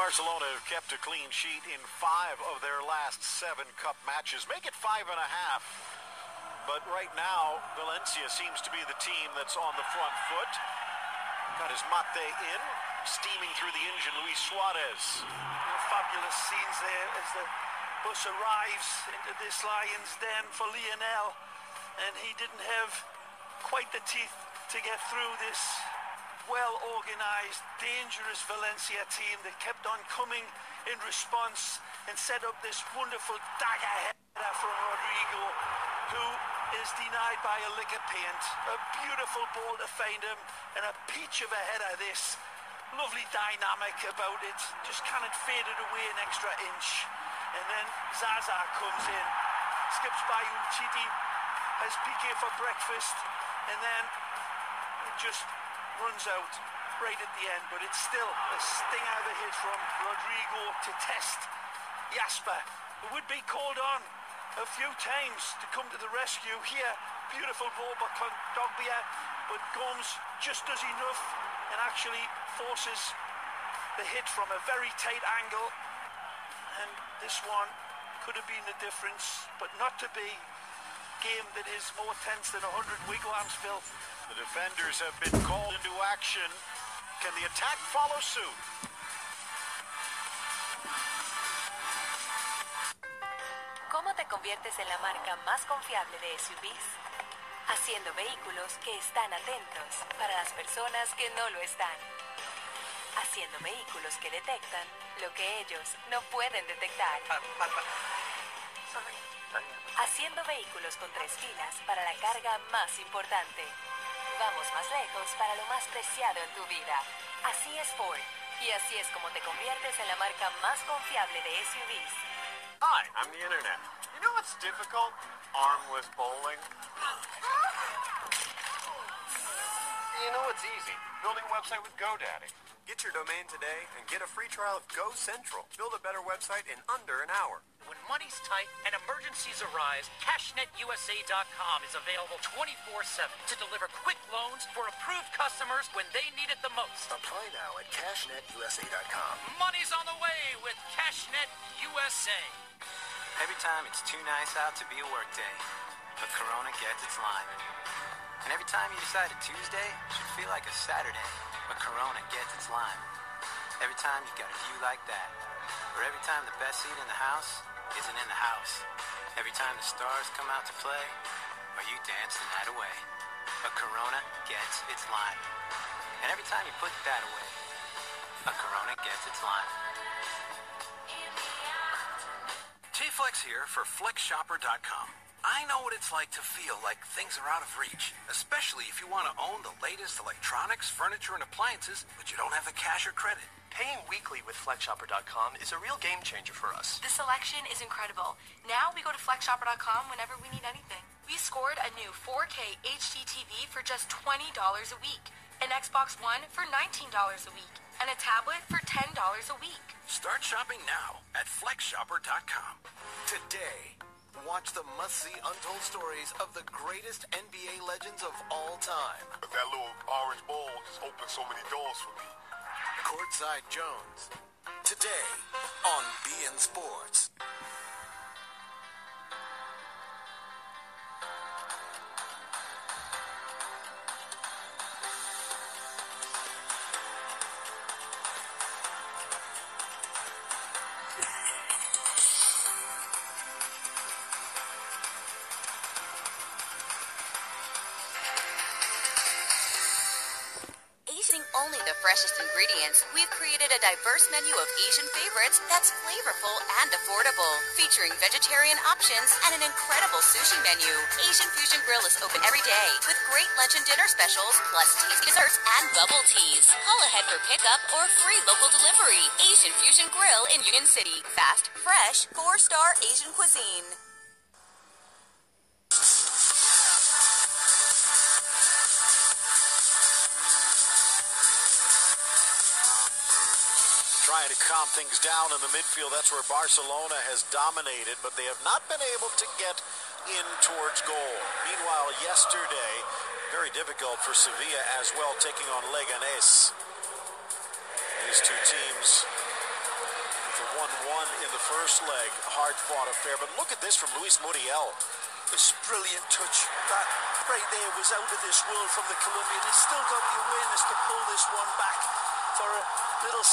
Barcelona have kept a clean sheet in 5 of their last 7 cup matches. Make it 5.5. But right now, Valencia seems to be the team that's on the front foot. Got his mate in, steaming through the engine, Luis Suarez. Fabulous scenes there as the bus arrives into this lion's den for Lionel. And he didn't have quite the teeth to get through this well-organized, dangerous Valencia team that kept on coming in response and set up this wonderful dagger header from Rodrigo, who is denied by a lick of paint. A beautiful ball to find him, and a peach of a header this. Lovely dynamic about it, just kind of faded away an extra inch. And then Zaza comes in, skips by Umtiti, has Piqué for breakfast, and then it just runs out right at the end. But it's still a stinger that hit from Rodrigo to test Jasper, who would be called on a few times to come to the rescue here. Beautiful ball by Kondogbia, but Gomes just does enough and actually forces the hit from a very tight angle. And this one could have been the difference, but not to be. Game that is more tense than 100 wigwams, Phil. The defenders have been called into action. Can the attack follow suit? ¿Cómo te conviertes en la marca más confiable de SUVs? Haciendo vehículos que están atentos para las personas que no lo están. Haciendo vehículos que detectan lo que ellos no pueden detectar. Haciendo vehículos con 3 filas para la carga más importante. Vamos más lejos para lo más preciado en tu vida. Así es Ford. Y así es como te conviertes en la marca más confiable de SUVs. Hi, I'm the internet. You know what's difficult? Armless bowling. You know what's easy? Building a website with GoDaddy. Get your domain today and get a free trial of Go Central. Build a better website in under an hour. When money's tight and emergencies arise, CashNetUSA.com is available 24/7 to deliver quick loans for approved customers when they need it the most. Apply now at CashNetUSA.com. Money's on the way with CashNet USA. Every time it's too nice out to be a work day, but Corona gets its line. And every time you decide a Tuesday should feel like a Saturday, but Corona gets its line. Every time you got a view like that, or every time the best seat in the house isn't in the house. Every time the stars come out to play, or you dance the night away, but Corona gets its line. And every time you put that away, a Corona gets its line. T-Flex here for FlexShopper.com. I know what it's like to feel like things are out of reach, especially if you want to own the latest electronics, furniture, and appliances, but you don't have the cash or credit. Paying weekly with FlexShopper.com is a real game changer for us. The selection is incredible. Now we go to FlexShopper.com whenever we need anything. We scored a new 4K HD TV for just $20 a week, an Xbox One for $19 a week, and a tablet for $10 a week. Start shopping now at FlexShopper.com. Today, watch the must-see untold stories of the greatest NBA legends of all time. That little orange ball just opened so many doors for me. Courtside Jones. Today on BN Sports. Only the freshest ingredients, we've created a diverse menu of Asian favorites that's flavorful and affordable, featuring vegetarian options and an incredible sushi menu. Asian Fusion Grill is open every day with great lunch and dinner specials, plus tasty desserts and bubble teas. Call ahead for pickup or free local delivery. Asian Fusion Grill in Union City. Fast, fresh, 4-star Asian cuisine. Trying to calm things down in the midfield. That's where Barcelona has dominated, but they have not been able to get in towards goal. Meanwhile, yesterday, very difficult for Sevilla as well, taking on Leganés. These two teams won in the first leg. Hard-fought affair. But look at this from Luis Muriel. This brilliant touch. That right there was out of this world from the Colombian. He's still got the awareness to pull this one back for a little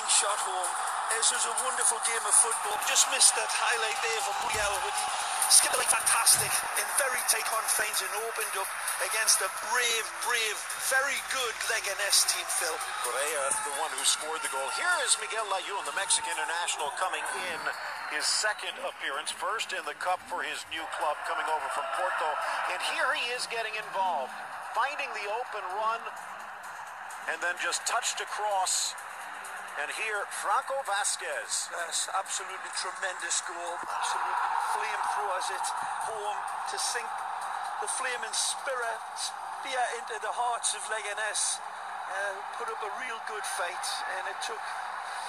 shot home. This was a wonderful game of football. Just missed that highlight there from Muriel, but he skipped like fantastic in very take-on feints and opened up against a brave, very good Leganés team, Phil. Correa, the one who scored the goal. Here is Miguel Layún, the Mexican international, coming in his second appearance, first in the Cup for his new club, coming over from Porto. And here he is getting involved, finding the open run, and then just touched across. And here, Franco Vasquez. Yes, absolutely tremendous goal. Absolutely flame throws it home to sink the flaming spear into the hearts of Leganés. Put up a real good fight, and it took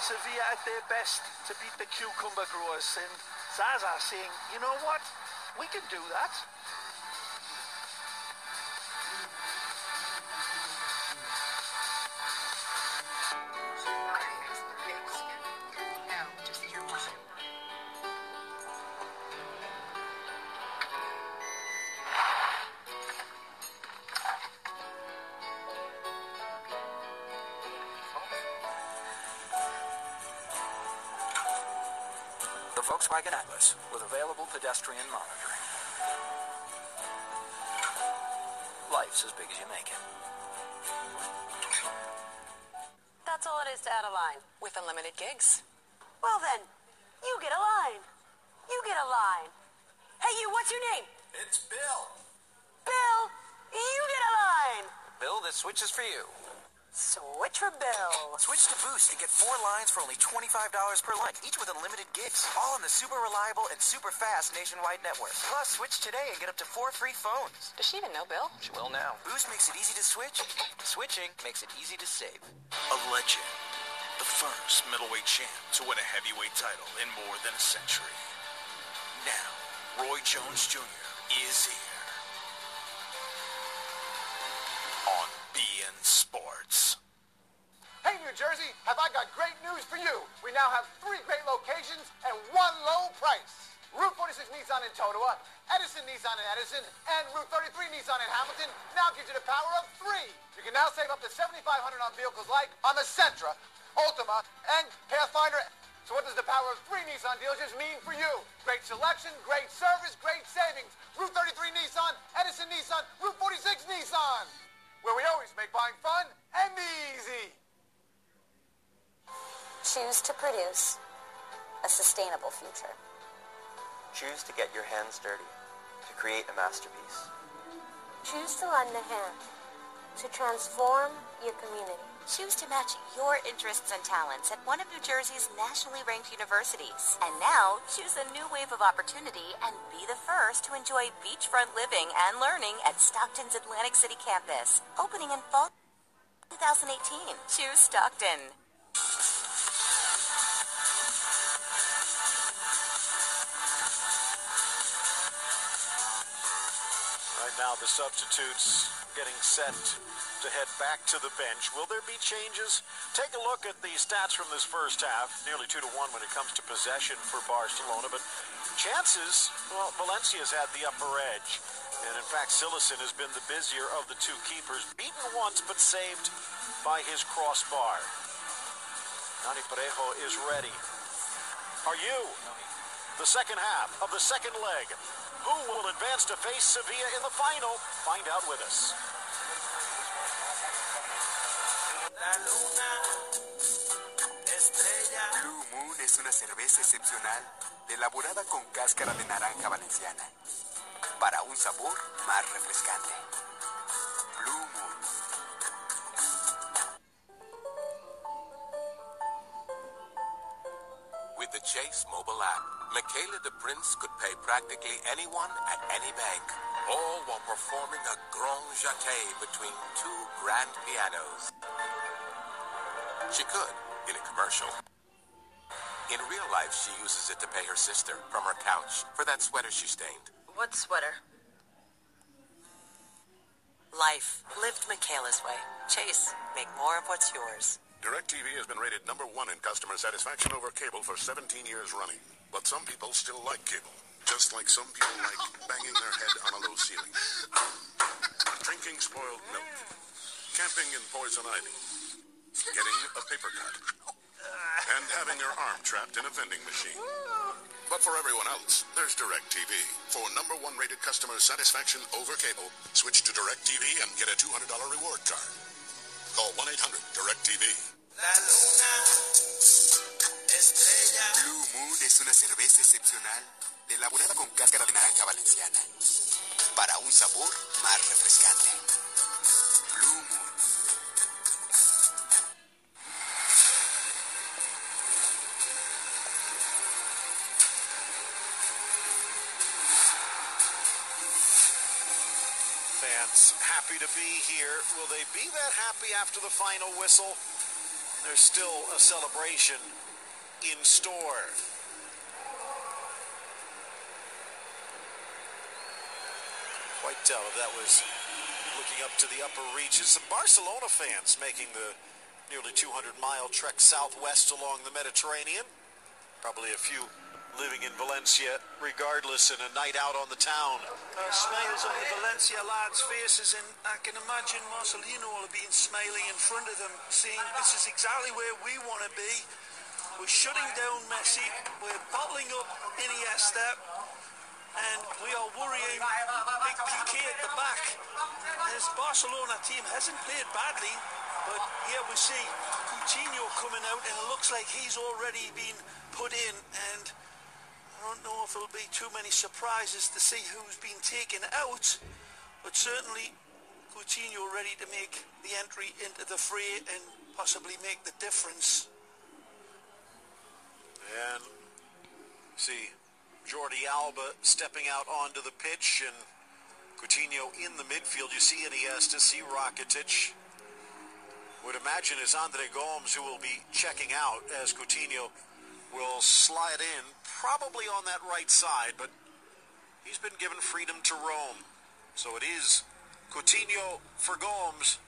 Sevilla at their best to beat the cucumber growers. And Zaza saying, you know what, we can do that. The Volkswagen Atlas with available pedestrian monitoring. Life's as big as you make it. That's all it is to add a line with unlimited gigs. Well then, you get a line. You get a line. Hey you, what's your name? It's Bill. Bill, you get a line. Bill, this switch is for you. Switch for Bill. Switch to Boost and get 4 lines for only $25 per line, each with unlimited gigs. All on the super reliable and super fast nationwide network. Plus, switch today and get up to 4 free phones. Does she even know Bill? She will now. Boost makes it easy to switch. Switching makes it easy to save. A legend. The first middleweight champ to win a heavyweight title in more than a century. Now, Roy Jones Jr. is here. On BN Sports. Hey, New Jersey, have I got great news for you. We now have 3 great locations and 1 low price. Route 46 Nissan in Totowa, Edison Nissan in Edison, and Route 33 Nissan in Hamilton now gives you the power of 3. You can now save up to $7,500 on vehicles like on the Sentra, Ultima, and Pathfinder. So what does the power of 3 Nissan dealerships mean for you? Great selection, great service, great savings. Route 33 Nissan, Edison Nissan, Route 46 Nissan, where we always make buying fun and easy. Choose to produce a sustainable future. Choose to get your hands dirty, to create a masterpiece. Choose to lend a hand, to transform your community. Choose to match your interests and talents at one of New Jersey's nationally ranked universities. And now, choose a new wave of opportunity and be the first to enjoy beachfront living and learning at Stockton's Atlantic City campus. Opening in fall 2018. Choose Stockton. Right now, the substitutes getting set to head back to the bench. Will there be changes? Take a look at the stats from this first half. Nearly 2-1 when it comes to possession for Barcelona, but chances, well, Valencia's had the upper edge. And in fact, Sillison has been the busier of the 2 keepers. Beaten once, but saved by his crossbar. Nani Parejo is ready. Are you? The second half of the second leg. Who will advance to face Sevilla in the final? Find out with us. Blue Moon es una cerveza excepcional, elaborada con cáscara de naranja valenciana, para un sabor más refrescante. Blue Moon. With the Chase mobile app, Michaela de Prince could pay practically anyone at any bank, all while performing a grand jeté between 2 grand pianos. She could, in a commercial. In real life, she uses it to pay her sister from her couch for that sweater she stained. What sweater? Life lived Michaela's way. Chase, make more of what's yours. DirecTV has been rated #1 in customer satisfaction over cable for 17 years running. But some people still like cable. Just like some people like banging their head on a low ceiling. Drinking spoiled milk. Camping in poison ivy. Getting a paper cut. And having your arm trapped in a vending machine. But for everyone else, there's DirecTV. For #1 rated customer satisfaction over cable, switch to DirecTV and get a $200 reward card. Call 1-800-DirecTV. Blue Moon es una cerveza excepcional elaborada con cáscara de naranja valenciana para un sabor más refrescante. Blue Moon. Fans happy to be here. Will they be that happy after the final whistle? There's still a celebration in store. Quite tell if that was looking up to the upper reaches. Some Barcelona fans making the nearly 200-mile trek southwest along the Mediterranean. Probably a few living in Valencia regardless, and a night out on the town. Smiles on the Valencia lads' faces, and I can imagine Marcelino will have been smiling in front of them, saying this is exactly where we want to be. We're shutting down Messi, we're bottling up Iniesta, and we are worrying big Piqué at the back. This Barcelona team hasn't played badly, but here we see Coutinho coming out, and it looks like he's already been put in, and I don't know if there'll be too many surprises to see who's been taken out, but certainly Coutinho ready to make the entry into the fray and possibly make the difference. And see Jordi Alba stepping out onto the pitch, and Coutinho in the midfield. You see Iniesta, see Rakitic. Would imagine it's Andre Gomes who will be checking out, as Coutinho will slide in, probably on that right side, but he's been given freedom to roam. So it is Coutinho for Gomes,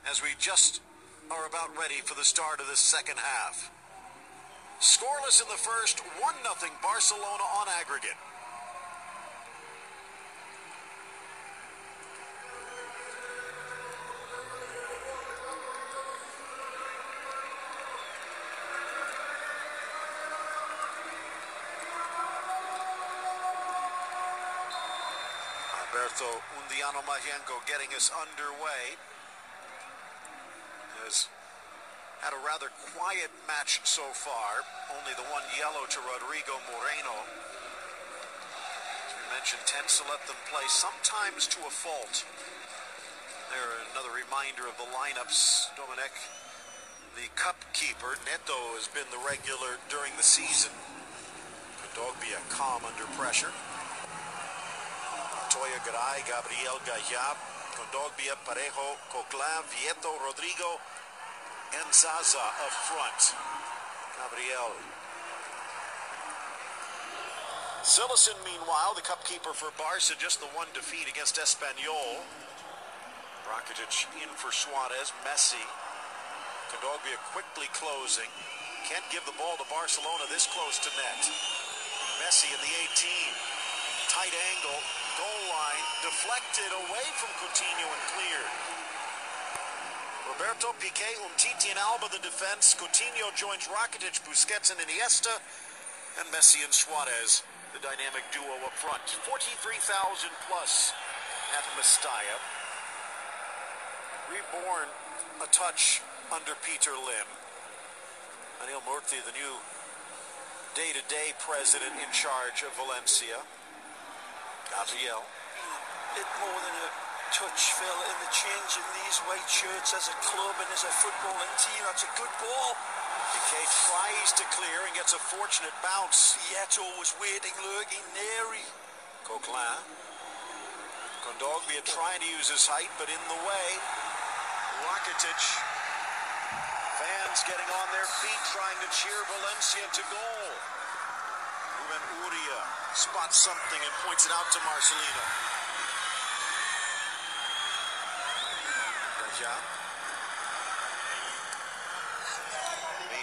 as we just are about ready for the start of the second half. Scoreless in the first, 1-0 Barcelona on aggregate. Alberto Undiano Mayenko getting us underway. Has had a rather quiet match so far. Only the one yellow to Rodrigo Moreno. As we mentioned, tends to let them play sometimes to a fault. There, another reminder of the lineups. Dominic, the cup keeper. Neto has been the regular during the season. Kondogbia calm under pressure. Toya Garay, Gabriel Gayab, Kondogbia, Parejo, Coquelin, Vieto, Rodrigo, and Zaza up front. Gabriel. Sillison, meanwhile, the cup keeper for Barca, just the one defeat against Espanyol. Rakitic in for Suarez. Messi. Kondogbia quickly closing. Can't give the ball to Barcelona this close to net. Messi in the 18. Tight angle. Goal line. Deflected away from Coutinho and cleared. Roberto, Piqué, Umtiti, and Alba the defense. Coutinho joins Rakitic, Busquets, and Iniesta. And Messi and Suarez, the dynamic duo up front. 43,000 plus at Mestalla. Reborn a touch under Peter Lim. Anil Murthy, the new day-to-day president in charge of Valencia. Gabriel. Bit more than a touch, Phil, in the change in these white shirts as a club and as a footballing team. That's a good ball. Piqué tries to clear and gets a fortunate bounce. Vieto was waiting, lurking, Neri. Coquelin. Kondogbia trying to use his height, but in the way. Rakitic. Fans getting on their feet, trying to cheer Valencia to goal. Ruben Uria spots something and points it out to Marcelino.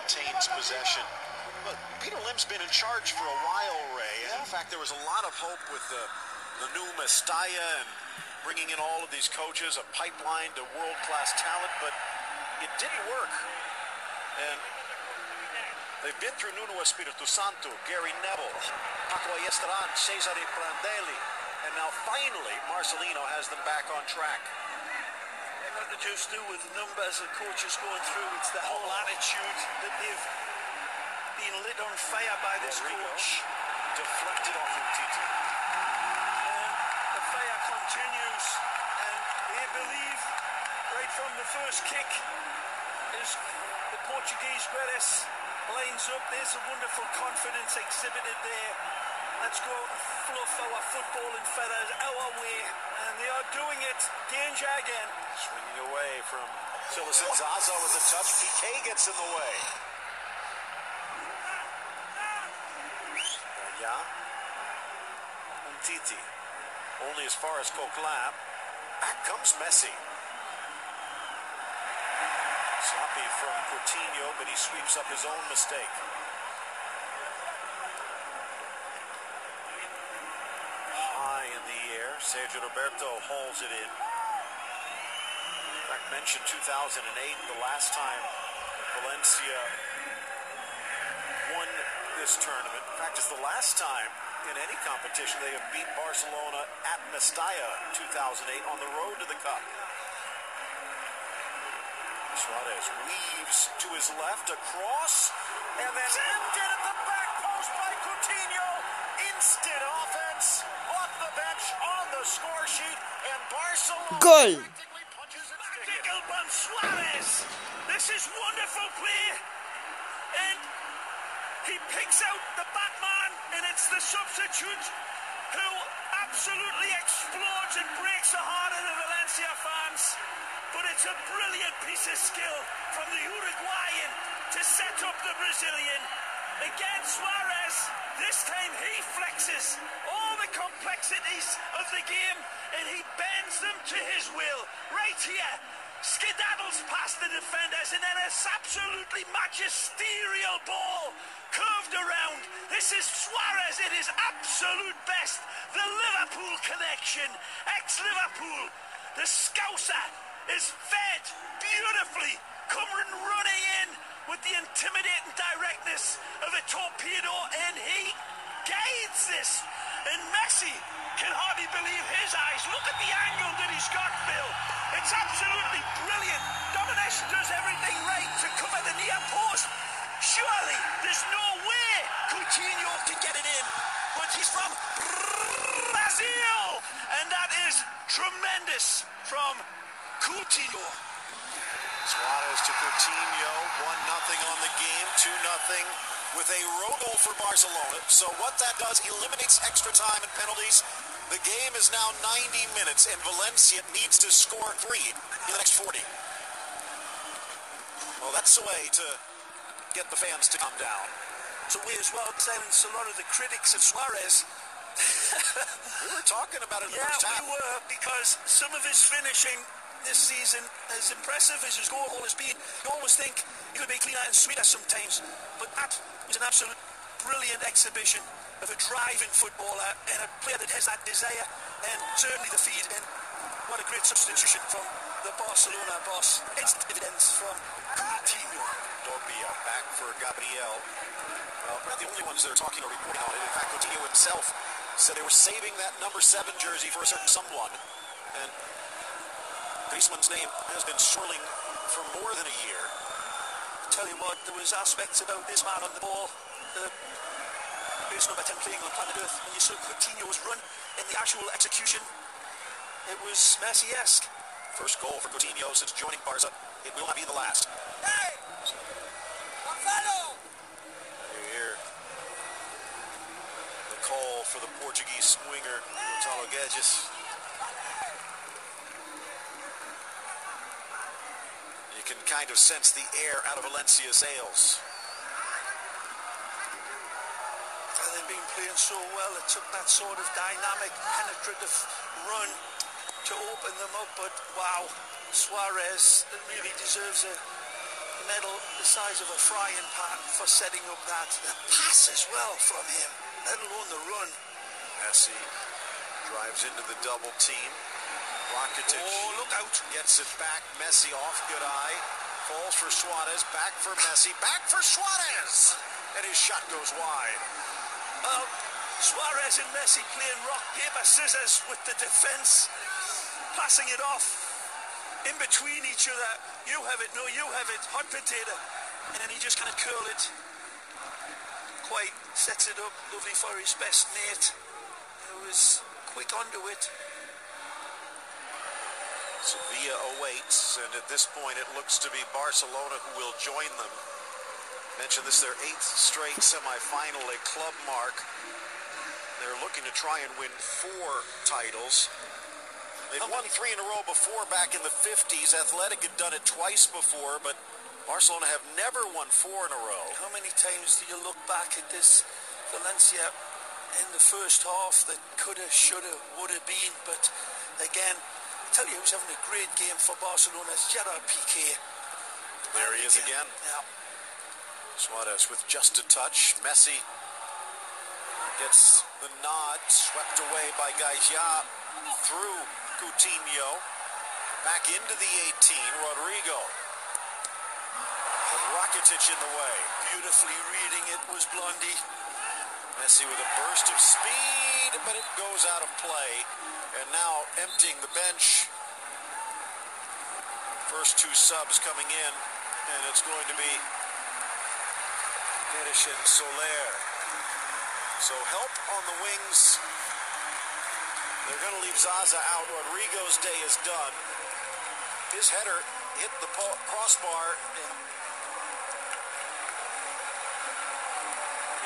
maintains possession. But Peter Lim's been in charge for a while, Ray. And in fact, there was a lot of hope with the new Mestalla and bringing in all of these coaches, a pipeline to world-class talent, but it didn't work. And they've been through Nuno Espirito Santo, Gary Neville, Paco Ayestaran, Cesare Prandelli, and now finally Marcelino has them back on track. What to just do with numbers of coaches going through, it's the whole attitude that they've been lit on fire by this coach. Deflected off from Titi. And the fire continues, and they believe right from the first kick as the Portuguese Guedes lines up. There's a wonderful confidence exhibited there. Let's go out and fluff our football and feathers our way, and they are doing it. Danger again. Swinging away from Silas Zaza with a touch. Piqué gets in the way. Titi, only as far as Coquelin. Back comes Messi. Sloppy from Coutinho, but he sweeps up his own mistake. High in the air, Sergio Roberto hauls it in. In fact, mentioned 2008, the last time Valencia won this tournament. In fact, it's the last time in any competition they have beat Barcelona at Mestalla 2008 on the road to the Cup. Suarez weaves to his left, across, and then lifted at the back post by Coutinho. Instant offense off the bench on the score sheet, and Barcelona Goal! practically punches its ticket. Magical by Suarez. This is wonderful play, and he picks out the Batman, and it's the substitute who absolutely explodes and breaks the heart of the Valencia fans. But it's a brilliant piece of skill from the Uruguayan to set up the Brazilian. Again, Suarez, this time he flexes all the complexities of the game, and he bends them to his will. Right here, skedaddles past the defenders, and then it's absolutely magisterial ball curved around. This is Suarez at his absolute best. The Liverpool connection, ex-Liverpool. The Scouser is fed beautifully, coming running in with the intimidating directness of a torpedo, and he guides this. And Messi can hardly believe his eyes. Look at the angle that he's got, Phil. It's absolutely brilliant. Domination does everything right to cover the near post. Surely there's no way Coutinho can get it in, but he's from Brazil, and that is tremendous from Coutinho. Suarez to Coutinho, 1-0 on the game, 2-0 with a road goal for Barcelona. So what that does, eliminates extra time and penalties. The game is now 90 minutes, and Valencia needs to score 3 in the next 40. Well, that's the way to get the fans to calm down. So we as well silence a lot of the critics of Suarez. We were talking about it in the first half. Yeah, we were, because some of his finishing this season, as impressive as his goal has been, you always think he could be cleaner and sweeter sometimes, but that was an absolute brilliant exhibition of a driving footballer and a player that has that desire and certainly the feed, and what a great substitution from the Barcelona boss. Instant dividends from Coutinho. Dorbia back for Gabriel. Well, we're not the only ones that are talking or reporting on it. In fact, Coutinho himself said they were saving that number 7 jersey for a certain someone, and Griezmann's name has been swirling for more than a year. I tell you what, there was aspects about this man on the ball, the base number 10 playing on planet Earth, when you saw Coutinho's run in the actual execution, it was Messi-esque. First goal for Coutinho since joining Barca. It will not be the last. Hey! Gonzalo! You hear the call for the Portuguese winger, Gonzalo Guedes. You can kind of sense the air out of Valencia's sails. They've been playing so well. It took that sort of dynamic, penetrative run to open them up. But wow, Suarez really deserves a medal the size of a frying pan for setting up that. The pass as well from him, let alone the run. Messi drives into the double team. Rakitic. Oh, look out. Gets it back. Messi off. Good eye. Falls for Suarez. Back for Messi. Back for Suarez. And his shot goes wide. Well, Suarez and Messi playing rock, paper, scissors with the defense. Passing it off. In between each other. You have it. No, you have it. Hot potato. And then he just kind of curl it. Quite sets it up. Lovely for his best mate. Who was quick onto it. Sevilla awaits, and at this point it looks to be Barcelona who will join them. Mentioned this, their 8th straight semifinal, a club mark. They're looking to try and win 4 titles. They've won 3 in a row before back in the 50s. Athletic had done it twice before, but Barcelona have never won 4 in a row. How many times do you look back at this Valencia in the first half that coulda, shoulda, woulda been, but again, tell you who's having a great game for Barcelona is Gerard Piqué. There he is again. Yeah. Suarez with just a touch. Messi gets the nod, swept away by Gaia through Coutinho. Back into the 18, Rodrigo. With Rakitic in the way. Beautifully reading it was Blondie. Messi with a burst of speed, but it goes out of play. And now emptying the bench. First 2 subs coming in, and it's going to be Guedes and Soler. So help on the wings. They're going to leave Zaza out. Rodrigo's day is done. His header hit the crossbar.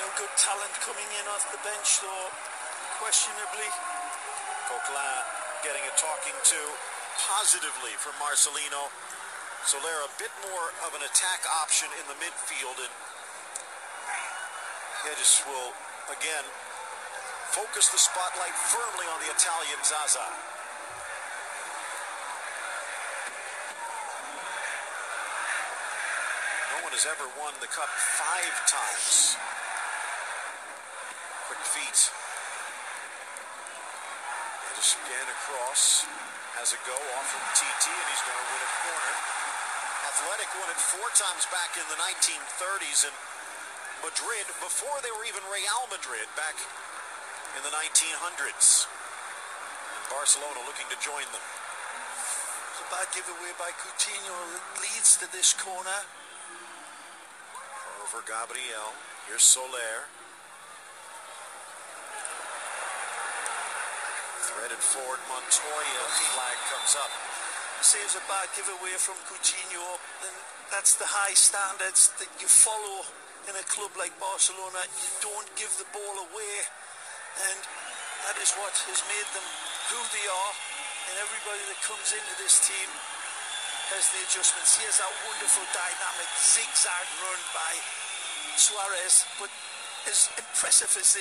No good talent coming in off the bench, though, questionably. Coquelin getting a talking to positively from Marcelino. Soler a bit more of an attack option in the midfield, and Guedes will again focus the spotlight firmly on the Italian Zaza. No one has ever won the cup 5 times. Quick feet. Again across, has a go off from TT, and he's going to win a corner. Athletic won it 4 times back in the 1930s, and Madrid, before they were even Real Madrid, back in the 1900s. And Barcelona looking to join them. It's a bad giveaway by Coutinho that leads to this corner. Over Gabriel, here's Soler. Threaded forward, Montoya, flag comes up. Saves a bad giveaway from Coutinho, and that's the high standards that you follow in a club like Barcelona. You don't give the ball away, and that is what has made them who they are, and everybody that comes into this team has the adjustments. Here's that wonderful dynamic zigzag run by Suarez, but as impressive as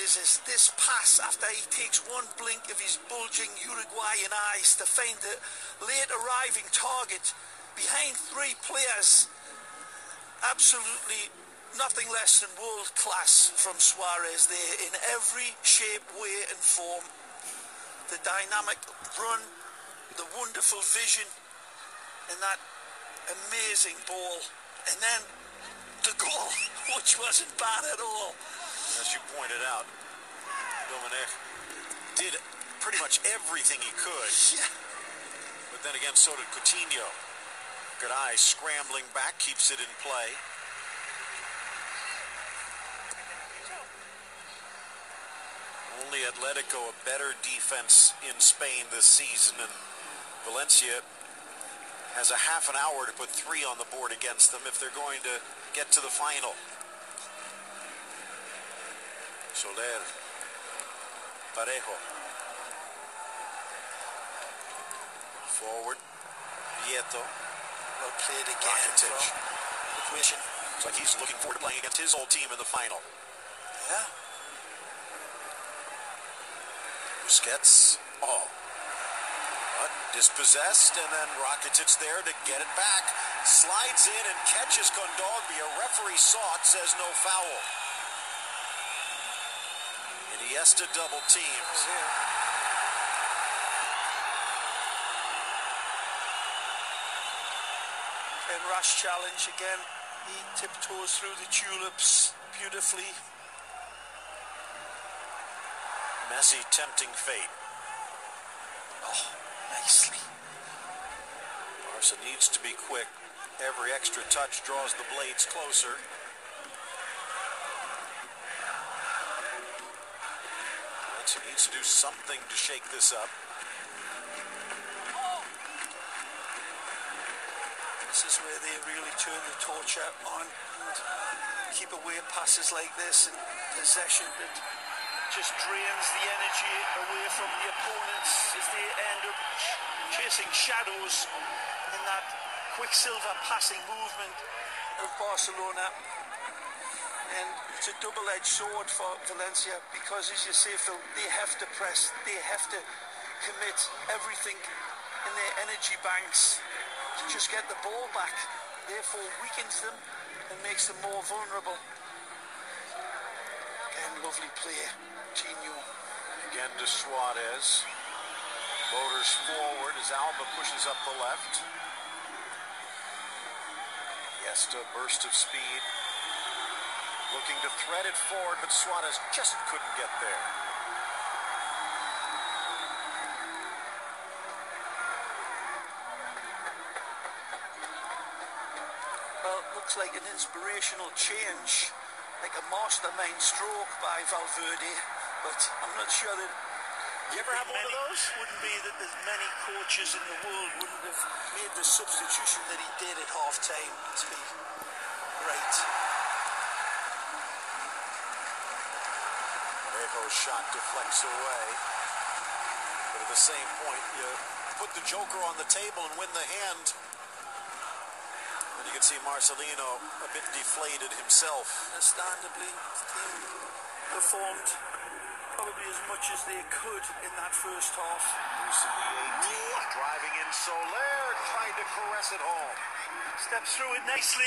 this pass after he takes one blink of his bulging Uruguayan eyes to find the late arriving target behind 3 players. Absolutely nothing less than world class from Suarez there in every shape, way and form. The dynamic run, the wonderful vision, and that amazing ball. And then the goal, which wasn't bad at all. As you pointed out, Dominic did pretty much everything he could. Yeah. But then again, so did Coutinho. Good eye, scrambling back, keeps it in play. Only Atletico a better defense in Spain this season, and Valencia has a half an hour to put 3 on the board against them if they're going to get to the final. Soler, Parejo, forward, Vieto, well played again. Rakitic. Looks like he's looking forward to playing against his old team in the final. Yeah. Busquets, but Dispossessed, and then Rakitic there to get it back. Slides in and catches Kondogbia. A referee saw it, says no foul. Iniesta double teams. And rash challenge again. He tiptoes through the tulips beautifully. Messi tempting fate. Oh, nicely. Barca needs to be quick. Every extra touch draws the blades closer. Valencia needs to do something to shake this up. This is where they really turn the torch on and keep away passes like this and possession that just drains the energy away from the opponents as they end up chasing shadows in that quicksilver passing movement of Barcelona. And it's a double-edged sword for Valencia because, as you say, Phil, they have to press, they have to commit everything in their energy banks to just get the ball back, therefore weakens them and makes them more vulnerable. Again, lovely play, Coutinho. Again to Suarez. Motors forward as Alba pushes up the left. Esta, burst of speed. Looking to thread it forward, but Suarez just couldn't get there. Looks like an inspirational change, like a mastermind stroke by Valverde, but I'm not sure that... You ever have one of those? Wouldn't be that there's many coaches in the world wouldn't have made the substitution that he did at half-time to be right. Rejo's shot deflects away, but at the same point, you put the joker on the table and win the hand. And you can see Marcelino a bit deflated himself. Understandably, the team performed probably as much as they could in that first half. Losing the 18, driving in Soler, trying to caress it home. Steps through it nicely,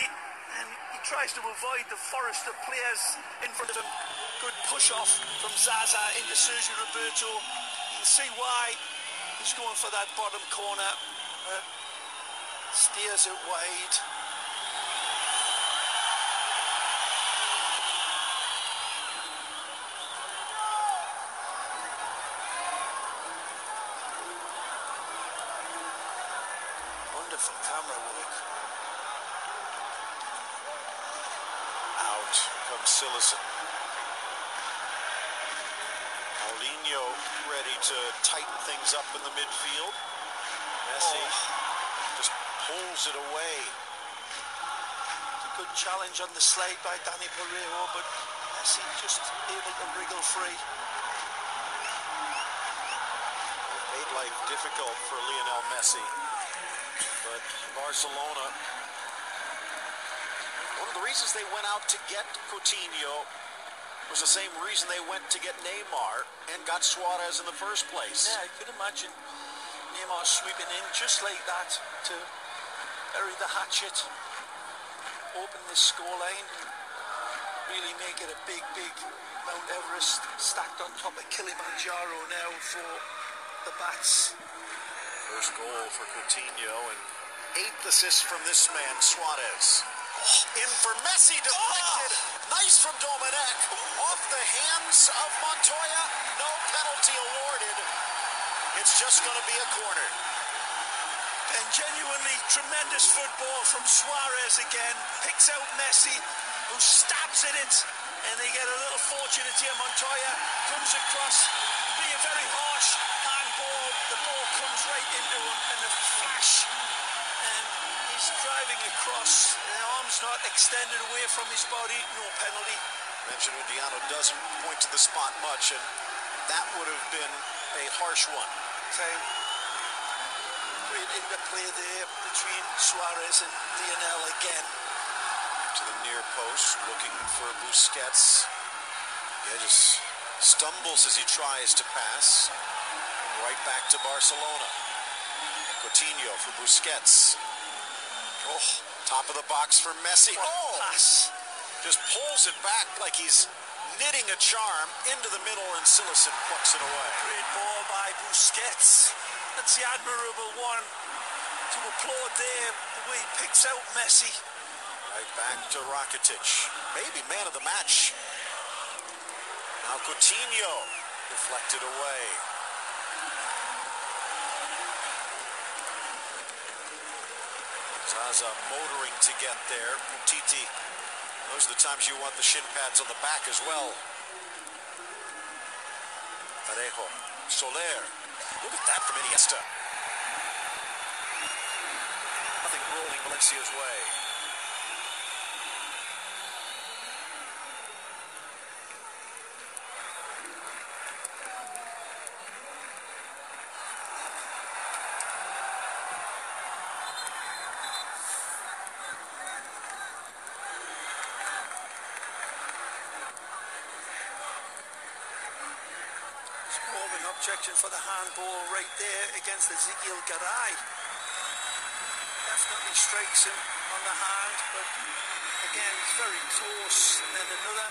and he tries to avoid the forest of players in front of him. Good push-off from Zaza into Sergio Roberto. You can see why he's going for that bottom corner. Steers it wide. Wonderful camera work. Out comes Sillison. Paulinho ready to tighten things up in the midfield. Messi just pulls it away. It's a good challenge on the slide by Dani Parejo, but Messi just able to wriggle free. Made life difficult for Lionel Messi. But Barcelona, one of the reasons they went out to get Coutinho was the same reason they went to get Neymar and got Suarez in the first place. Yeah, I could imagine Neymar sweeping in just like that to bury the hatchet, open the scoreline, really make it a big, big Mount Everest stacked on top of Kilimanjaro now for the Bats. First goal for Coutinho and 8th assist from this man, Suarez. In for Messi, deflected. Nice from Dominic. Off the hands of Montoya. No penalty awarded. It's just going to be a corner. And genuinely tremendous football from Suarez again. Picks out Messi, who stabs at it. And they get a little fortunate here. Montoya comes across, being very harsh. Handball. The ball comes right into him. And the flash. And he's driving across. The arm's not extended away from his body. No penalty. Mentioned Diano doesn't point to the spot much, and that would have been a harsh one. Same. Great interplay there between Suarez and Lionel again. To the near post, looking for Busquets. Yeah, just stumbles as he tries to pass. And right back to Barcelona. Coutinho for Busquets. Oh, top of the box for Messi. Oh, pass. Just pulls it back like he's knitting a charm into the middle, and Cillison plucks it away. Great ball by Busquets. That's the admirable one to applaud there, the way he picks out Messi. Right back to Rakitic. Maybe man of the match. Now Coutinho deflected away. Zaza motoring to get there. Umtiti. Those are the times you want the shin pads on the back as well. Parejo. Soler. Look at that from Iniesta. Nothing rolling Valencia's way. Objection for the handball right there against Ezekiel Garay. Definitely strikes him on the hand, but again, it's very close. And then another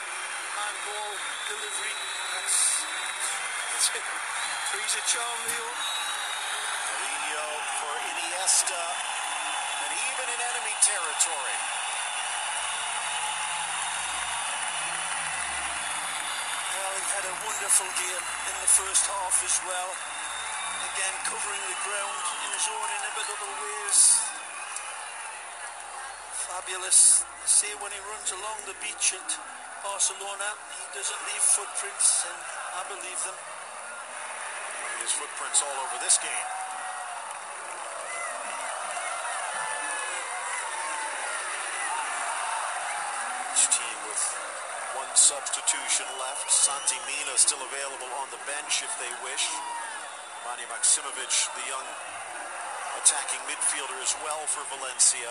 handball delivery. That's it. Three's a charm, Leo. Mourinho for Iniesta, and even in enemy territory. Had a wonderful game in the first half as well. Again, covering the ground in his own inimitable ways. Fabulous. They say when he runs along the beach at Barcelona, he doesn't leave footprints, and I believe them. His footprints all over this game. Each team with one substitution left. Santi Mina still available on the bench if they wish. Vanja Maksimovic, the young attacking midfielder as well for Valencia.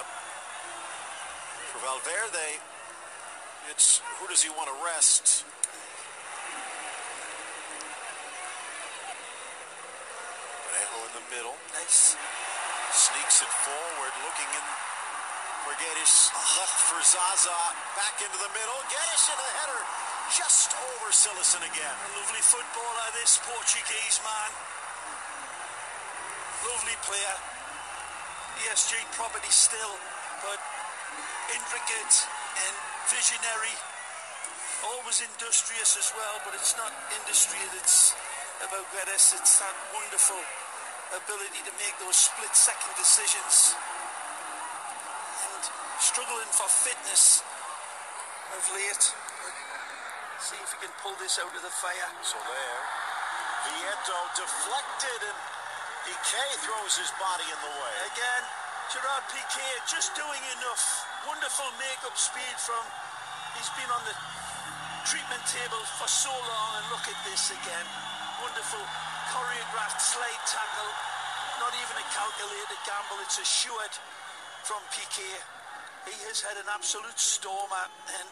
For Valverde, it's who does he want to rest? Parejo in the middle. Nice. Sneaks it forward, looking in for Guedes. Left for Zaza. Back into the middle. Guedes in a header. Just over Cillison again. A lovely footballer, this Portuguese man. Lovely player. PSG property still, but intricate and visionary. Always industrious as well, but it's not industry that's about Guedes. It's that wonderful ability to make those split-second decisions. And struggling for fitness of late. See if he can pull this out of the fire. Soler. Vieto deflected, and Piqué throws his body in the way. Again, Gerard Piqué just doing enough. Wonderful make-up speed from... He's been on the treatment table for so long, and look at this again. Wonderful choreographed slide tackle. Not even a calculated gamble, it's assured from Piqué. He has had an absolute stormer and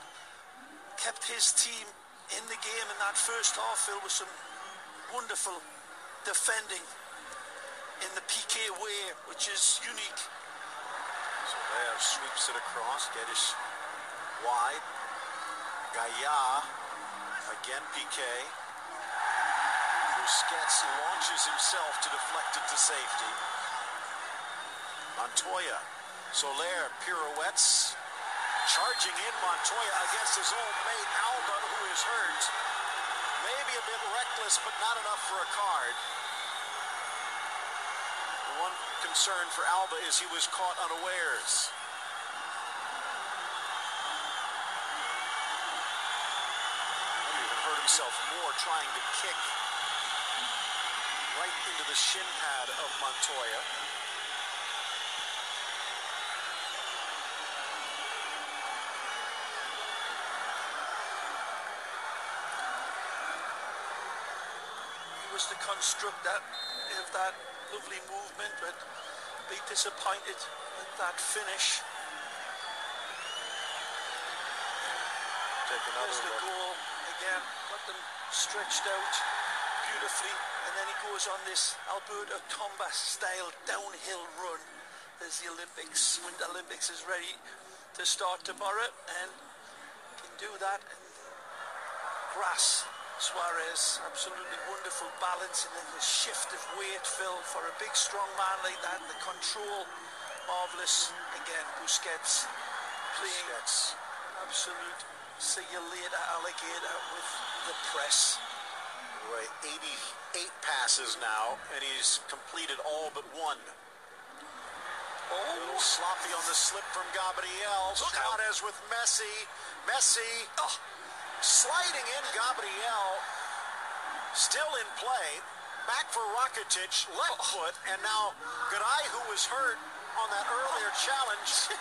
kept his team in the game in that first half, filled with some wonderful defending in the Piqué way, which is unique. Soler sweeps it across. Guedes wide. Gaia. Again Piqué. Busquets launches himself to deflect it to safety. Montoya. Soler pirouettes. Charging in Montoya against his old mate Alba, who is hurt. Maybe a bit reckless, but not enough for a card. The one concern for Alba is he was caught unawares. He even hurt himself more trying to kick right into the shin pad of Montoya. Was the constructor of that lovely movement, but be disappointed at that finish. Take another There's the look. goal again. Got them stretched out. beautifully, and then he goes on this Alberto Tomba style downhill run as the Olympics, Winter Olympics is ready to start tomorrow, and can do that. And grass, Suarez, absolutely wonderful balance, and then the shift of weight, Phil, for a big strong man like that, the control, marvellous. Again, Busquets playing absolute see you later alligator with the press. Anyway, 88 passes now, and he's completed all but one. A little sloppy on the slip from Gabriel. Suarez with Messi. Messi sliding in. Gabriel still in play. Back for Rakitic. Left foot. And now Garay, who was hurt on that earlier challenge,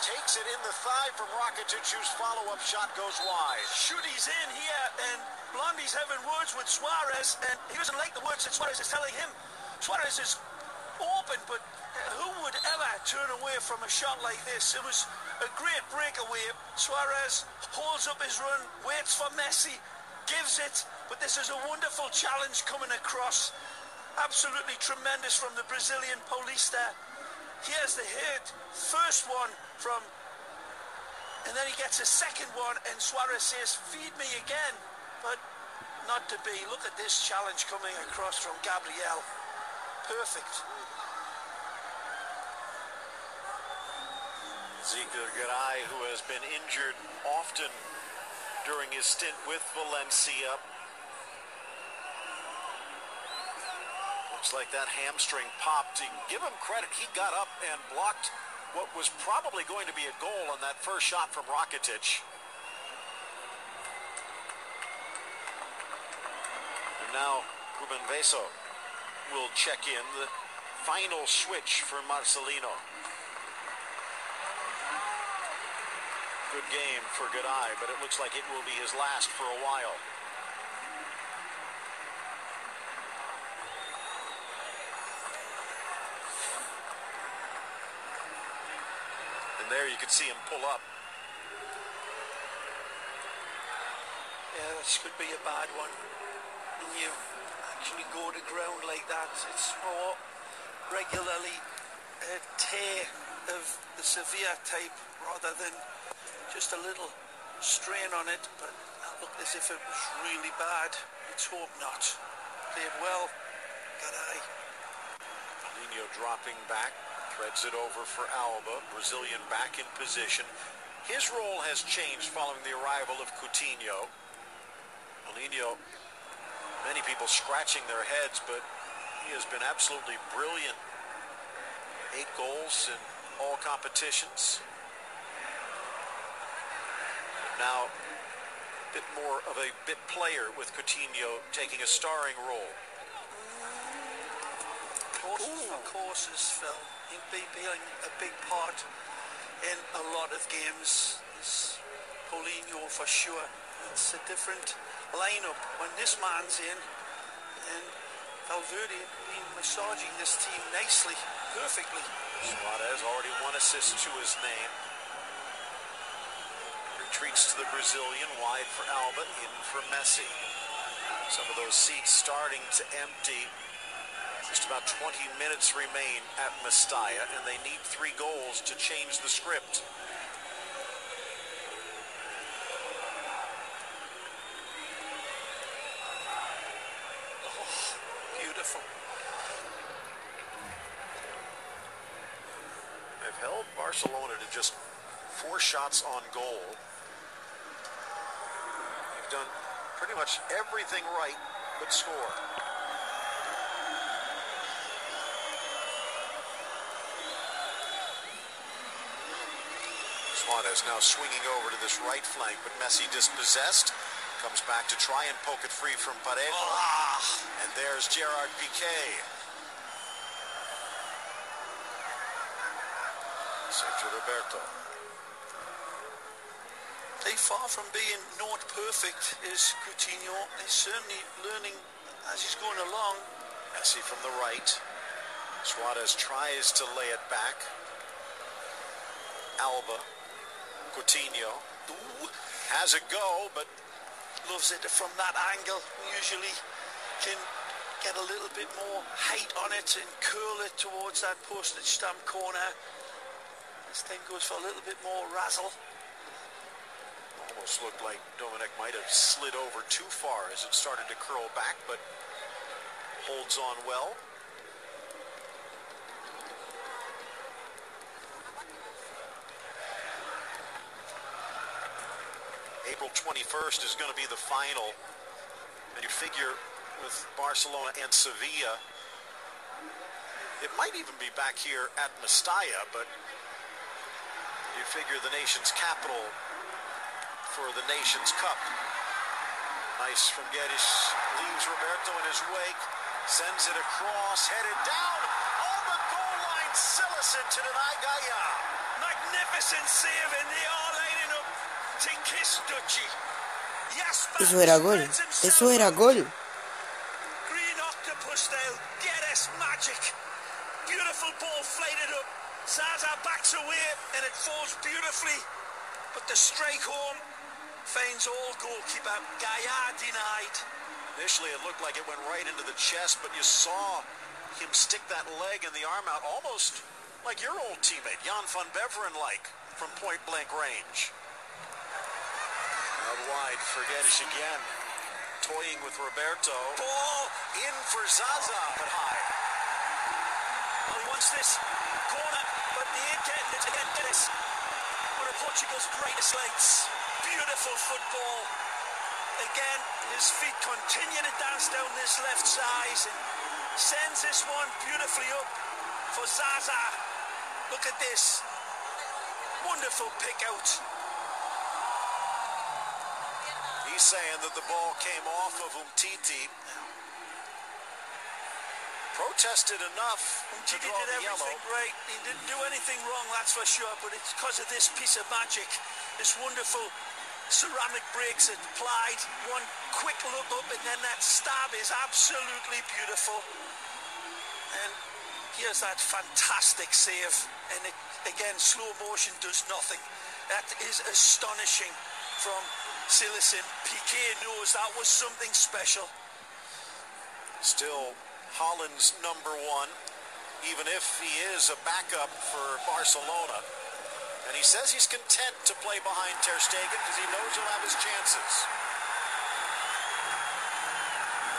takes it in the thigh from Rakitic, whose follow-up shot goes wide. Shooty's in here, and Blondie's having words with Suarez, and he doesn't like the words that Suarez is telling him. Suarez is open, but who would ever turn away from a shot like this? It was a great breakaway. Suarez holds up his run, waits for Messi, gives it, but this is a wonderful challenge coming across. Absolutely tremendous from the Brazilian Paulista. Here's the hit, first one from, and then he gets a second one, and Suarez says, feed me again, but not to be. Look at this challenge coming across from Gabriel. Perfect. Ezekiel Garay, who has been injured often during his stint with Valencia. Looks like that hamstring popped. Give him credit. He got up and blocked what was probably going to be a goal on that first shot from Rakitic. And now Ruben Veso will check in the final switch for Marcelino. Good game for Garay, but it looks like it will be his last for a while. And there you can see him pull up. Yeah, this could be a bad one. When you actually go to ground like that, it's more regularly a tear of the severe type rather than just a little strain on it, but it looked as if it was really bad. Let's hope not. Played well. Garay. Paulinho dropping back, threads it over for Alba. Brazilian back in position. His role has changed following the arrival of Coutinho. Paulinho, many people scratching their heads, but he has been absolutely brilliant. 8 goals in all competitions. Now, a bit more of a bit player with Coutinho taking a starring role. Courses, Phil. He'll be playing a big part in a lot of games. It's Paulinho for sure. It's a different lineup when this man's in, and Valverde been massaging this team nicely, perfectly. Suarez already 1 assist to his name. Retreats to the Brazilian, wide for Alba, in for Messi. Some of those seats starting to empty. Just about 20 minutes remain at Mestalla, and they need 3 goals to change the script. Oh, beautiful. They've held Barcelona to just 4 shots on goal. They've done pretty much everything right but score. Suarez now swinging over to this right flank, but Messi dispossessed. Comes back to try and poke it free from Parejo. And there's Gerard Piqué. Sergio Roberto. They far from being not perfect is Coutinho. He's certainly learning as he's going along. Messi from the right. Suarez tries to lay it back. Alba. Coutinho. Has a go, but loves it from that angle. Usually can get a little bit more height on it and curl it towards that postage stamp corner. This thing goes for a little bit more razzle. Almost looked like Dominic might have slid over too far as it started to curl back, but holds on well. April 21st is going to be the final. And you figure with Barcelona and Sevilla, it might even be back here at Mestalla, but you figure the nation's capital for the Nations Cup. Nice from Geddes, leaves Roberto in his wake, sends it across, headed down, on the goal line, Sígueme to deny Gaia. Magnificent save, and they are lining up to kiss Duchy. Yes, Eso era gol. Eso era gol. Green octopus style, Geddes magic. Beautiful ball flighted up. Zaza backs away, and it falls beautifully. But the strike home finds all goalkeeper. Gaia denied. Initially, it looked like it went right into the chest, but you saw him stick that leg and the arm out, almost like your old teammate, Jan van Beveren-like, from point-blank range. Out wide for Geddes again. Toying with Roberto. Ball in for Zaza, but high. Well, he wants this corner, but he ain't getting it again. Geddes, one of Portugal's greatest lengths. Beautiful football. Again, his feet continue to dance down this left side and sends this one beautifully up for Zaza. Look at this. Wonderful pick out. He's saying that the ball came off of Umtiti. Protested enough to draw the yellow. Right. He didn't do anything wrong, that's for sure, but it's because of this piece of magic, this wonderful ceramic breaks it applied. One quick look up, and then that stab is absolutely beautiful. And here's that fantastic save. And it, again, slow motion does nothing. That is astonishing from Sígueme. Piqué knows that was something special. Still Holland's number one, even if he is a backup for Barcelona. And he says he's content to play behind Ter Stegen because he knows he'll have his chances.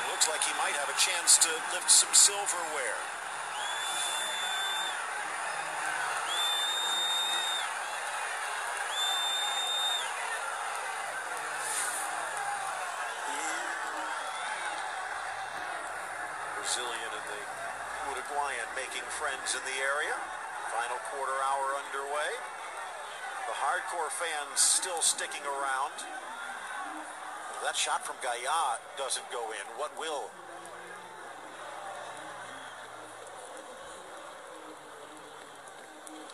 It looks like he might have a chance to lift some silverware. Brazilian and the Uruguayan making friends in the area. Final quarter hour underway. The hardcore fans still sticking around. If that shot from Gaia doesn't go in, what will?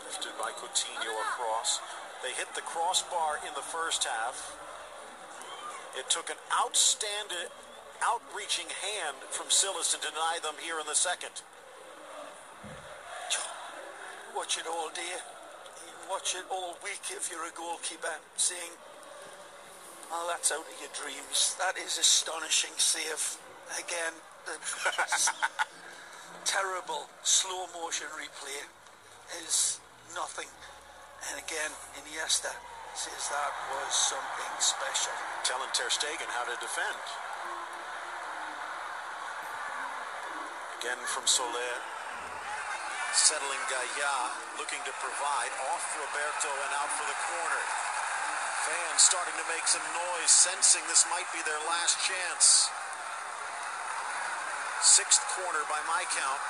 Lifted by Coutinho across. They hit the crossbar in the first half. It took an outreaching hand from Sígueme to deny them here in the second. Watch it all day. Watch it all week if you're a goalkeeper, saying, oh, that's out of your dreams. That is astonishing save. Again, the terrible slow motion replay is nothing. And again, Iniesta says that was something special. Telling Ter Stegen how to defend. Again from Soler. Settling Gaia, looking to provide, off Roberto and out for the corner. Fans starting to make some noise, sensing this might be their last chance. Sixth corner by my count.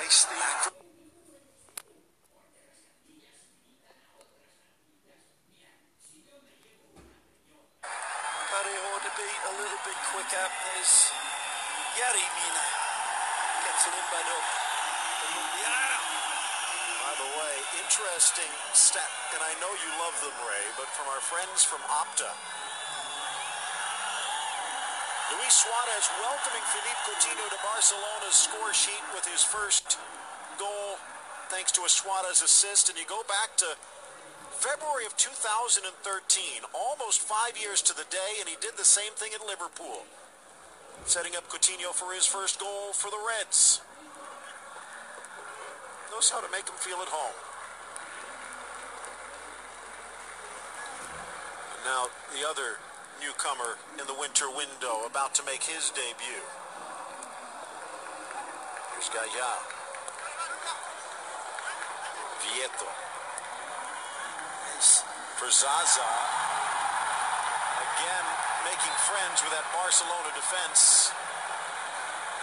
Hasty. But it ought to be a little bit quicker as Yari Mina gets it in by up. By the way, interesting stat, and I know you love them, Ray, but from our friends from Opta, Luis Suarez welcoming Philippe Coutinho to Barcelona's score sheet with his first goal, thanks to a Suarez assist. And you go back to February of 2013, almost 5 years to the day, and he did the same thing at Liverpool, setting up Coutinho for his first goal for the Reds. Knows how to make him feel at home. And now the other newcomer in the winter window about to make his debut. Here's Gaya. Vieto. For Zaza. Again, making friends with that Barcelona defense.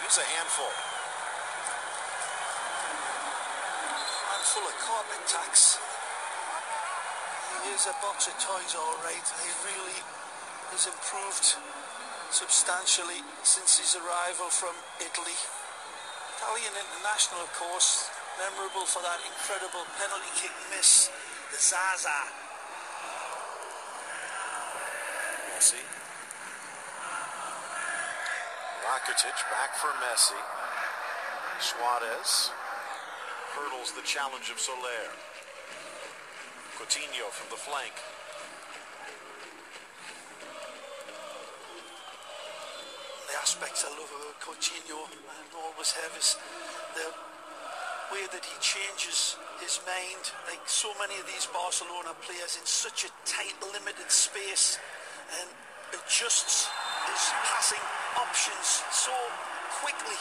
He's a handful. Full of carpet tacks. He is a box of toys, all right. He really has improved substantially since his arrival from Italy. Italian international, of course, memorable for that incredible penalty kick miss, the Zaza. Messi. Rakitic back for Messi. Suarez hurdles the challenge of Soler. Coutinho from the flank. The aspects I love about Coutinho and always have is the way that he changes his mind, like so many of these Barcelona players, in such a tight, limited space, and adjusts his passing options so quickly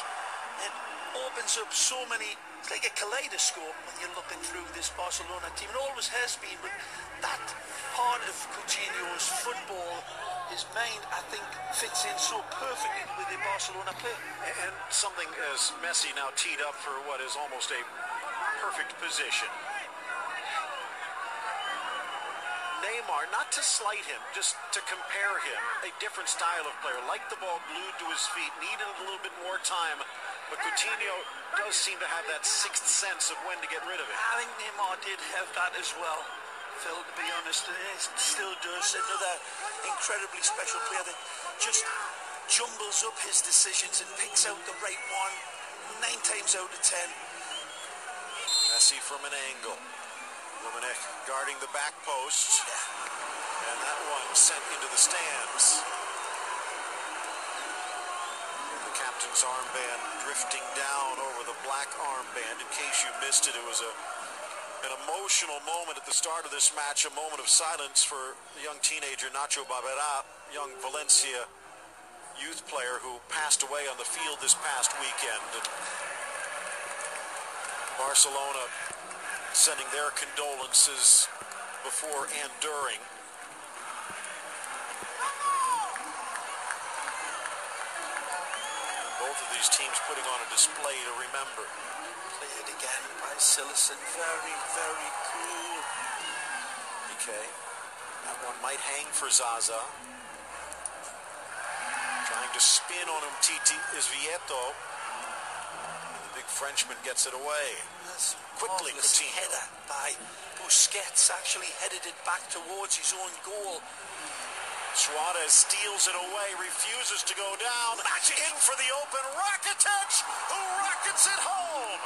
and opens up so many. It's like a kaleidoscope when you're looking through this Barcelona team. It always has been, but that part of Coutinho's football, his mind, I think, fits in so perfectly with the Barcelona play. And something as Messi now teed up for what is almost a perfect position. Neymar, not to slight him, just to compare him, a different style of player, like the ball glued to his feet, needed a little bit more time, but Coutinho does seem to have that sixth sense of when to get rid of it. I think Neymar did have that as well, Phil, to be honest. He still does. Another incredibly special player that just jumbles up his decisions and picks out the right one 9 times out of 10. Messi from an angle. Dominic guarding the back post. And that one sent into the stands. The captain's armband drifting down over the black armband. In case you missed it, it was an emotional moment at the start of this match, a moment of silence for the young teenager Nacho Barbera, young Valencia youth player who passed away on the field this past weekend. And Barcelona sending their condolences before and during. And both of these teams putting on a display to remember. Played again by Sillerson. Very, very cool. Okay. That one might hang for Zaza. Trying to spin on him, Titi is Vieto. The big Frenchman gets it away. Quickly, Coutinho. Header by Busquets, actually headed it back towards his own goal. Suarez steals it away, refuses to go down. In for the open, Rakitic, who rockets it home.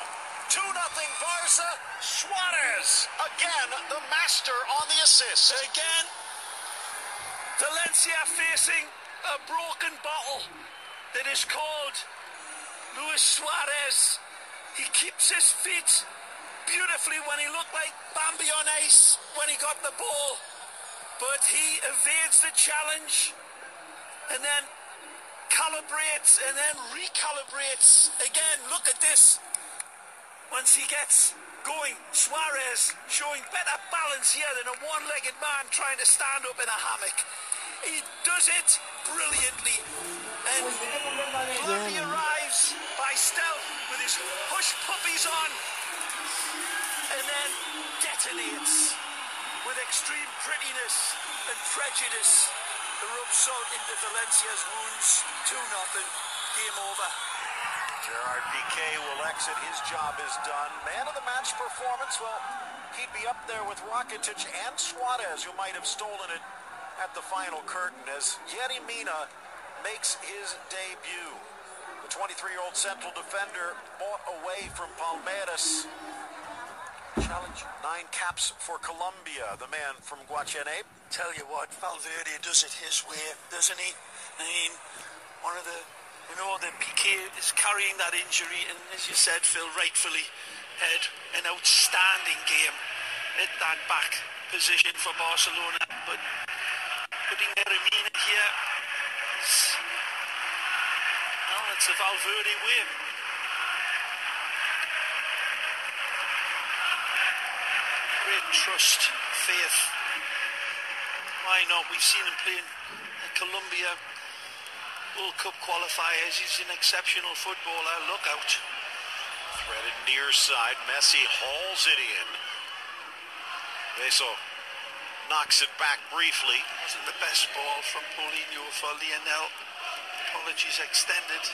2-0 Barca. Suarez, again, the master on the assist. Again, Valencia facing a broken bottle that is called Luis Suarez. He keeps his feet beautifully when he looked like Bambi on ice when he got the ball. But he evades the challenge and then calibrates and then recalibrates. Again, look at this. Once he gets going, Suarez showing better balance here than a one-legged man trying to stand up in a hammock. He does it brilliantly. And Blurry arrives by stealth with his hush puppies on and then detonates with extreme grittiness and prejudice to rub salt into Valencia's wounds. 2-0, game over. Gerard Piqué will exit. His job is done. Man of the match performance, well, he'd be up there with Rakitic and Suarez, who might have stolen it at the final curtain, as Yerry Mina makes his debut. The 23-year-old central defender bought away from Palmeiras challenge. 9 caps for Colombia, the man from Guachene. Tell you what, Valverde does it his way, doesn't he? I mean, one of the, the Piqué is carrying that injury, and as you said, Phil, rightfully had an outstanding game at that back position for Barcelona, but putting Mírame here is, well, it's the Valverde way. Great trust, faith. Why not? We've seen him playing at Colombia World Cup qualifiers. He's an exceptional footballer. Look out. Threaded near side. Messi hauls it in. Beso knocks it back briefly. Wasn't the best ball from Paulinho for Lionel. Apologies extended.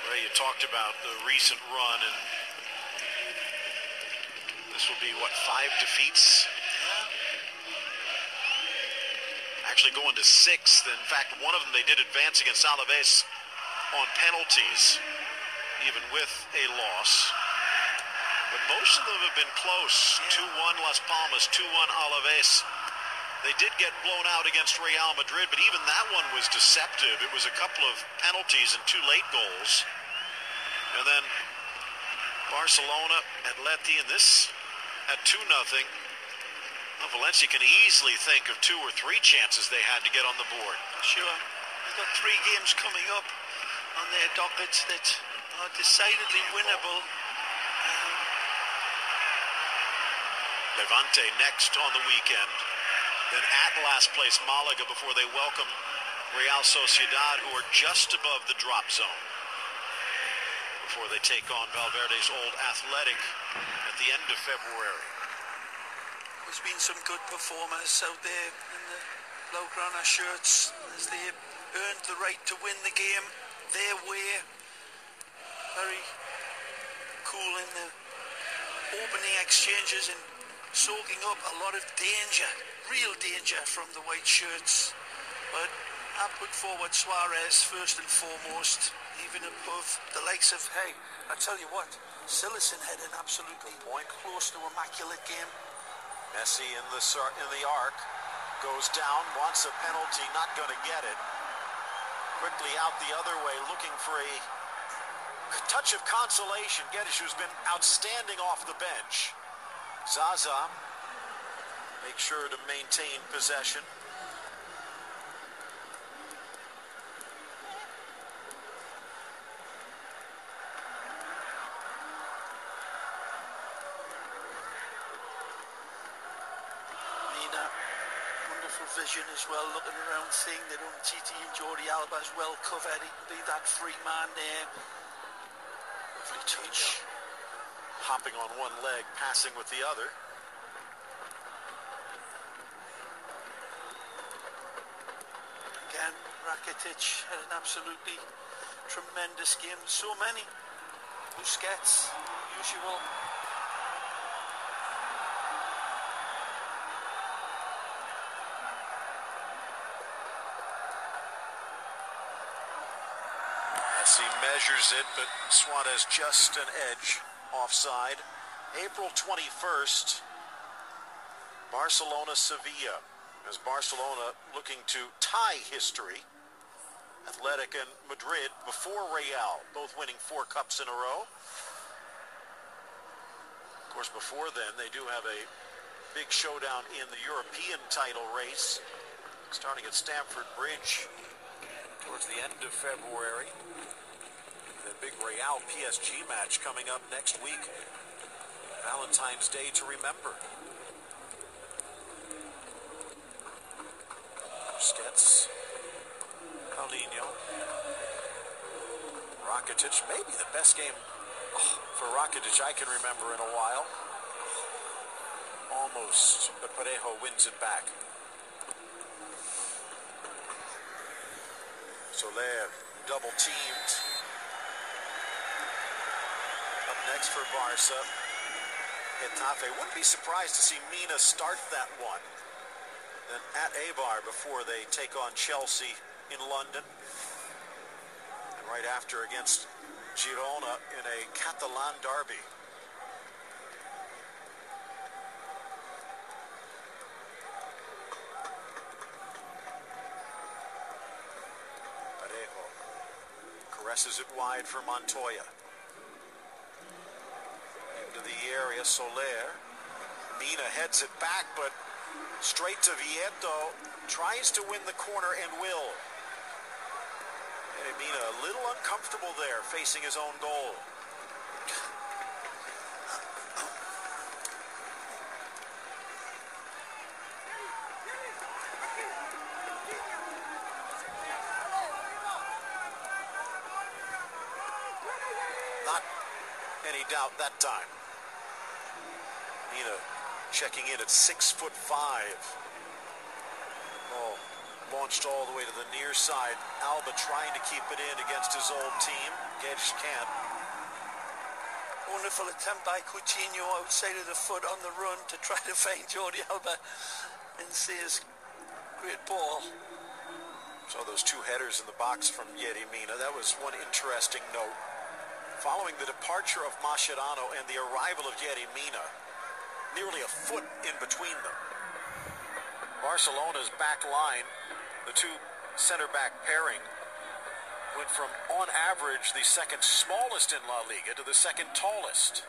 Ray, you talked about the recent run, and this will be, what, 5 defeats? Actually going to 6th. In fact, one of them they did advance against Alaves on penalties, even with a loss. But most of them have been close. 2-1 Las Palmas, 2-1 Alaves. They did get blown out against Real Madrid, but even that one was deceptive. It was a couple of penalties and 2 late goals. And then Barcelona, Atleti, and this at 2-0. Well, Valencia can easily think of 2 or 3 chances they had to get on the board. Sure. They've got 3 games coming up on their dockets that are decidedly winnable. Levante next on the weekend. Then at last place Malaga before they welcome Real Sociedad, who are just above the drop zone, before they take on Valverde's old Athletic at the end of February. There's been some good performers out there in the Blaugrana shirts as they earned the right to win the game their way. Very cool in the opening exchanges and soaking up a lot of danger, real danger from the white shirts. But I put forward Suarez first and foremost, even above the likes of, hey, I tell you what, Sillerson had an absolutely close to immaculate game. Messi in the arc, goes down, wants a penalty, not going to get it. Quickly out the other way, looking for a touch of consolation. Geddes, who's been outstanding off the bench. Zaza makes sure to maintain possession. Vision as well, looking around, seeing that Titi and Jordi Alba is well covered. He can be that free man there. Lovely touch. Hopping on one leg, passing with the other. Again, Rakitic had an absolutely tremendous game. So many. Busquets, usual. He measures it, but Suarez just an edge offside. April 21st, Barcelona-Sevilla, as Barcelona looking to tie history. Athletic and Madrid before Real, both winning 4 cups in a row. Of course, before then, they do have a big showdown in the European title race, starting at Stamford Bridge towards the end of February. The big Real PSG match coming up next week. Valentine's Day to remember. Busquets, Paulinho, Rakitic, maybe the best game for Rakitic I can remember in a while. Almost, but Parejo wins it back. Soler double teamed. Up next for Barca, Getafe. Wouldn't be surprised to see Mina start that one. Then at Eibar before they take on Chelsea in London. And right after against Girona in a Catalan derby. Parejo caresses it wide for Montoya. Into the area, Soler. Mina heads it back, but straight to Vieto. Tries to win the corner and will. And Mina a little uncomfortable there, facing his own goal. Not any doubt that time. Mina checking in at 6'5". Oh, launched all the way to the near side. Alba trying to keep it in against his old team. Gedge can't. Wonderful attempt by Coutinho outside of the foot on the run to try to find Jordi Alba and see his great ball. So those two headers in the box from Yerry Mina. That was one interesting note. Following the departure of Mascherano and the arrival of Yerry Mina, nearly a foot in between them. Barcelona's back line, the two center-back pairing, went from, on average, the second smallest in La Liga to the second tallest.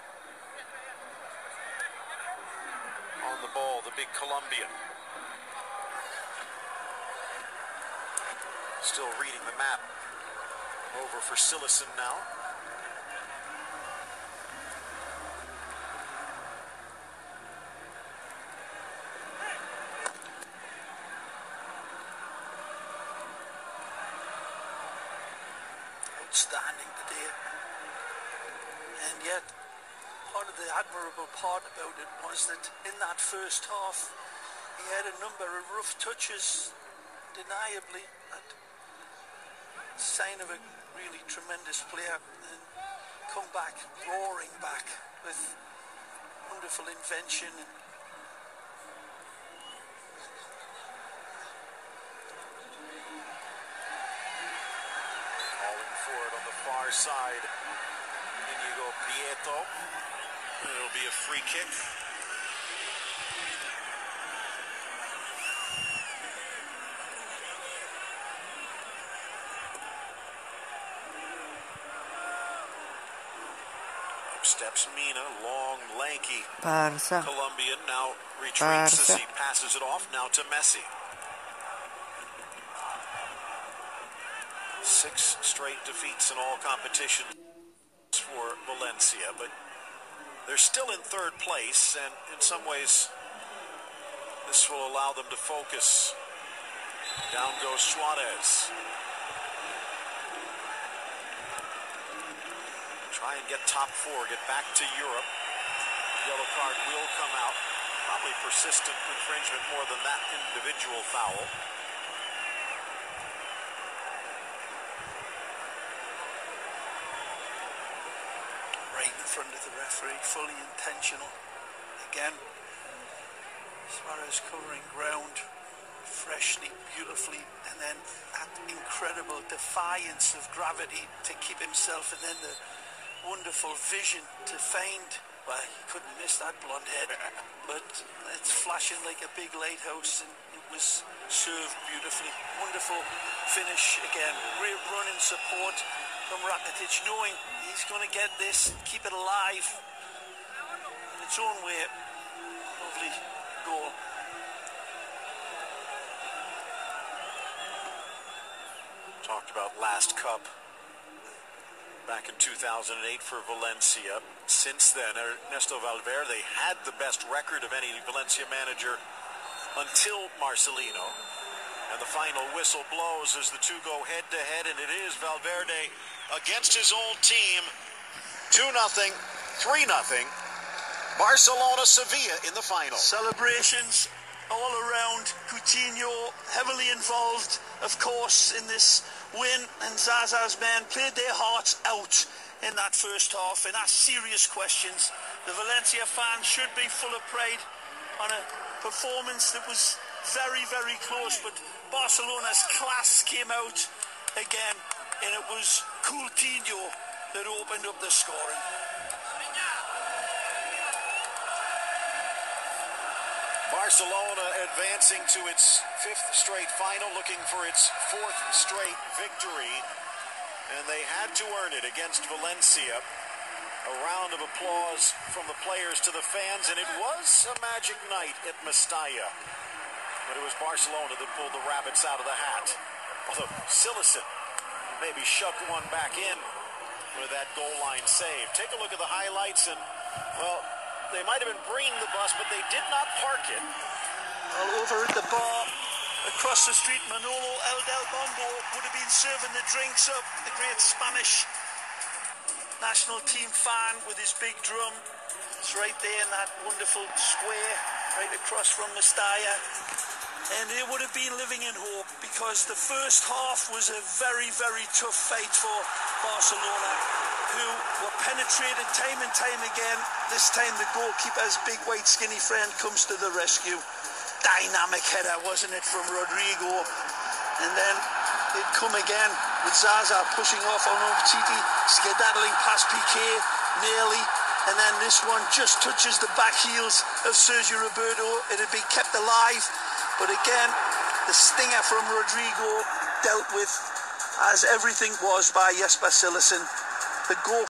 On the ball, the big Colombian. Still reading the map. Over for Sillison now. Outstanding today. And yet, part of the admirable part about it was that in that first half, he had a number of rough touches, undeniably, that sign of a really tremendous player, and come back, roaring back with wonderful invention. Calling for it on the far side. Inigo Prieto. It'll be a free kick. Steps Mina, long, lanky Barça. Colombian, now retreats as he passes it off, now to Messi. 6 straight defeats in all competitions for Valencia, but they're still in third place, and in some ways this will allow them to focus. Down goes Suarez. Try and get top 4, get back to Europe. Yellow card will come out. Probably persistent infringement more than that individual foul. Right in front of the referee, fully intentional. Again, Suarez covering ground freshly, beautifully, and then that incredible defiance of gravity to keep himself, and then the wonderful vision to find. Well, he couldn't miss that blonde head, but it's flashing like a big lighthouse, and it was served beautifully. Wonderful finish again. Great running support from Rakitic, knowing he's going to get this, keep it alive in its own way. Lovely goal. Talked about last cup back in 2008 for Valencia. Since then, Ernesto Valverde had the best record of any Valencia manager until Marcelino. And the final whistle blows as the two go head-to-head, and it is Valverde against his old team. 2-0, 3-0. Barcelona-Sevilla in the final. Celebrations all around. Coutinho heavily involved, of course, in this win, and Zaza's men played their hearts out in that first half and asked serious questions. The Valencia fans should be full of pride on a performance that was very, very close, but Barcelona's class came out again, and it was Coutinho that opened up the scoring. Barcelona advancing to its 5th straight final, looking for its 4th straight victory. And they had to earn it against Valencia. A round of applause from the players to the fans, and it was a magic night at Mestalla. But it was Barcelona that pulled the rabbits out of the hat. Although Sillison maybe shoved one back in with that goal line save. Take a look at the highlights, and, well, they might have been bringing the bus, but they did not park it. All over at the bar, across the street, Manolo El Del Bombo would have been serving the drinks up. The great Spanish national team fan with his big drum. It's right there in that wonderful square, right across from Mestalla. And they would have been living in hope, because the first half was a very, very tough fight for Barcelona, who were penetrated time and time again. This time the goalkeeper's big white skinny friend comes to the rescue. Dynamic header, wasn't it, from Rodrigo? And then they'd come again with Zaza pushing off on Umtiti, skedaddling past Piqué, nearly. And then this one just touches the back heels of Sergio Roberto. It had been kept alive. But again, the stinger from Rodrigo dealt with as everything was by Jesper Sillison. The goal